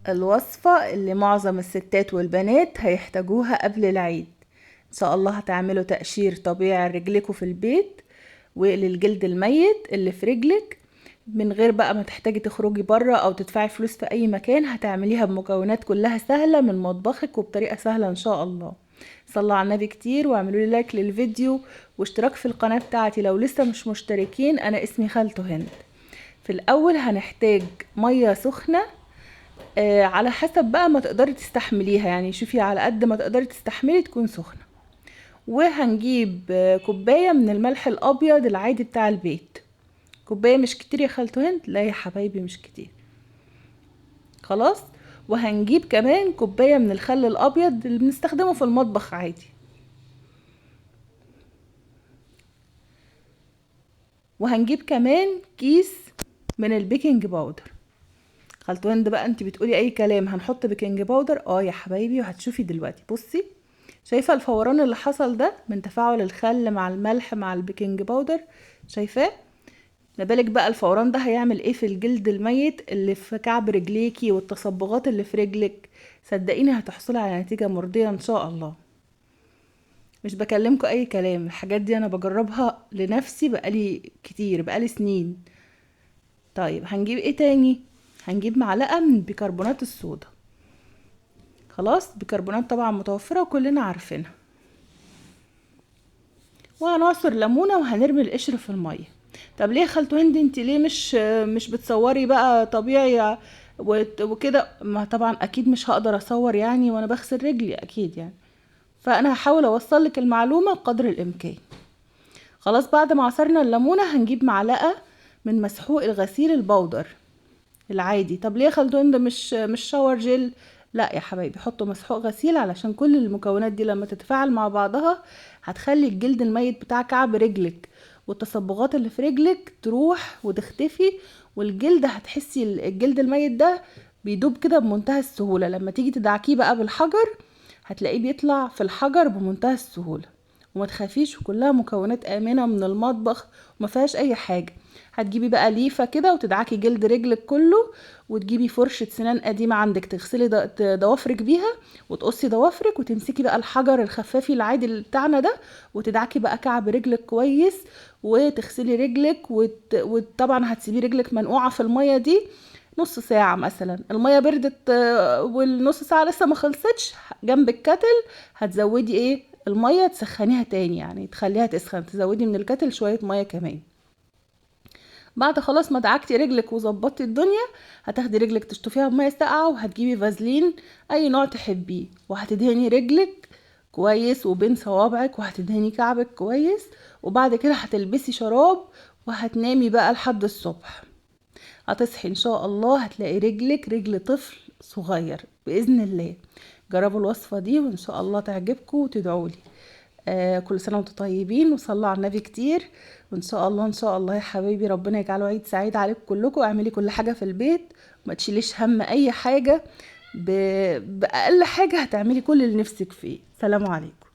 الوصفة اللي معظم الستات والبنات هيحتاجوها قبل العيد. ان شاء الله هتعملوا تقشير طبيعي لرجلكوا في البيت وللجلد الميت اللي في رجلك، من غير بقى ما تحتاجي تخرجي بره او تدفعي فلوس في اي مكان. هتعمليها بمكونات كلها سهلة من مطبخك وبطريقة سهلة ان شاء الله. صلوا على النبي كتير واعملوا لي لايك للفيديو واشتراك في القناة بتاعتي لو لسه مش مشتركين. انا اسمي خالته هند. في الاول هنحتاج مية سخنة، على حسب بقى ما تقدري تستحمليها، يعني شوفي على قد ما تقدري تستحملي تكون سخنة. وهنجيب كوباية من الملح الابيض العادي بتاع البيت. كوباية مش كتير يا خالته هند؟ لا يا حبايبي مش كتير، خلاص. وهنجيب كمان كوباية من الخل الابيض اللي بنستخدمه في المطبخ عادي. وهنجيب كمان كيس من البيكنج باودر. خالته هند بقى انت بتقولي اي كلام، هنحط بيكنج باودر يا حبايبي. وهتشوفي دلوقتي، بصي شايفه الفوران اللي حصل ده من تفاعل الخل مع الملح مع البيكنج باودر؟ شايفاه؟ ما بالك بقى الفوران ده هيعمل ايه في الجلد الميت اللي في كعب رجليكي والتصبغات اللي في رجلك؟ صدقيني هتحصلي على نتيجه مرضيه ان شاء الله. مش بكلمكوا اي كلام، الحاجات دي انا بجربها لنفسي بقالي كتير، بقالي سنين. طيب هنجيب ايه تاني؟ هنجيب معلقه من بيكربونات الصودا. خلاص، بيكربونات طبعا متوفره وكلنا عارفينها. وهنعصر ليمونه وهنرمي القشر في الميه. طب ليه يا خالته هند انت ليه مش بتصوري بقى طبيعي وكده؟ ما طبعا اكيد مش هقدر اصور يعني وانا بغسل رجلي اكيد يعني، فانا هحاول اوصل لك المعلومه قدر الامكان. خلاص، بعد ما عصرنا الليمونه هنجيب معلقه من مسحوق الغسيل البودر العادي. طب ليه يا خالته هند مش شاور جل؟ لا يا حبايبي، حطوا مسحوق غسيل علشان كل المكونات دي لما تتفاعل مع بعضها هتخلي الجلد الميت بتاع كعب رجلك والتصبغات اللي في رجلك تروح وتختفي. والجلد هتحسي الجلد الميت ده بيدوب كده بمنتهى السهولة. لما تيجي تدعكيه بقى بالحجر هتلاقيه بيطلع في الحجر بمنتهى السهولة. وما تخافيش، وكلها مكونات آمنة من المطبخ وما فيهاش اي حاجة. هتجيبي بقى ليفة كده وتدعكي جلد رجلك كله، وتجيبي فرشة سنان قديمة عندك تغسلي ضوافرك بيها وتقصي ضوافرك، وتمسكي بقى الحجر الخفافي العادي اللي بتاعنا ده وتدعكي بقى كعب رجلك كويس وتغسلي رجلك وطبعا هتسيبي رجلك منقوعة في المية دي نص ساعة مثلا. المية بردت والنص ساعة لسه ما خلصتش، جنب الكتل هتزودي المية تسخنيها تاني، يعني تخليها تسخن، تزودي من الكتل شوية مية كمان. بعد خلاص ما دعكتي رجلك وظبطتي الدنيا هتاخدي رجلك تشطفيها بميه ساقعه وهتجيبي فازلين اي نوع تحبيه وهتدهني رجلك كويس وبين صوابعك وهتدهني كعبك كويس. وبعد كده هتلبسي شراب وهتنامي بقى لحد الصبح. هتصحي ان شاء الله هتلاقي رجلك رجل طفل صغير باذن الله. جربوا الوصفه دي وان شاء الله تعجبكم وتدعولي. كل سنة وانتم طيبين وصلوا على النبي كتير. وان شاء الله ان شاء الله يا حبايبي ربنا يجعله عيد سعيد عليكم كلكم. اعملي كل حاجة في البيت وما تشيليش هم اي حاجة، بأقل حاجة هتعملي كل اللي نفسك فيه. سلام عليكم.